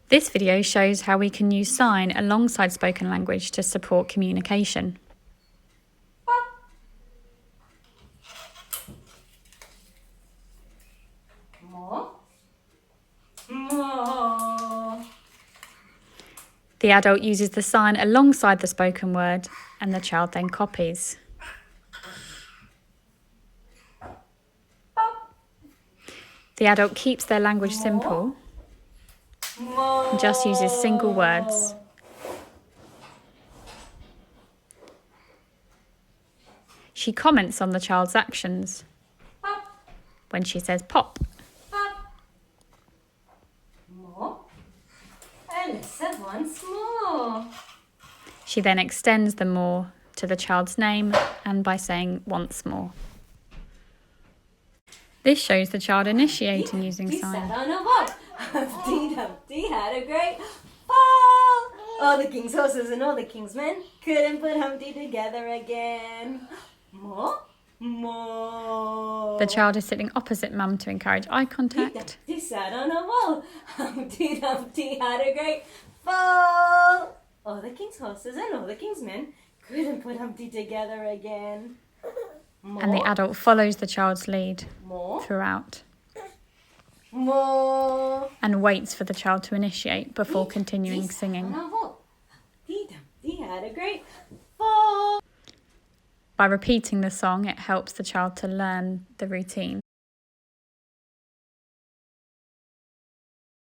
This video shows how we can use sign alongside spoken language to support communication. The adult uses the sign alongside the spoken word and the child then copies. The adult keeps their language simple and just uses single words. She comments on the child's actions when she says pop. And let's have once more. She then extends the more to the child's name and by saying once more. This shows the child initiating using He sign. sat on a wall. Humpty Dumpty had a great fall. All the king's horses and all the king's men couldn't put Humpty together again. More, more. The child is sitting opposite mum to encourage eye contact. He sat on a wall. Humpty Dumpty had a great fall. All the king's horses and all the king's men couldn't put Humpty together again. More, And the adult follows the child's lead more, throughout more. and waits for the child to initiate before continuing singing. Humpty Dumpty had a great fall. By repeating the song, it helps the child to learn the routine.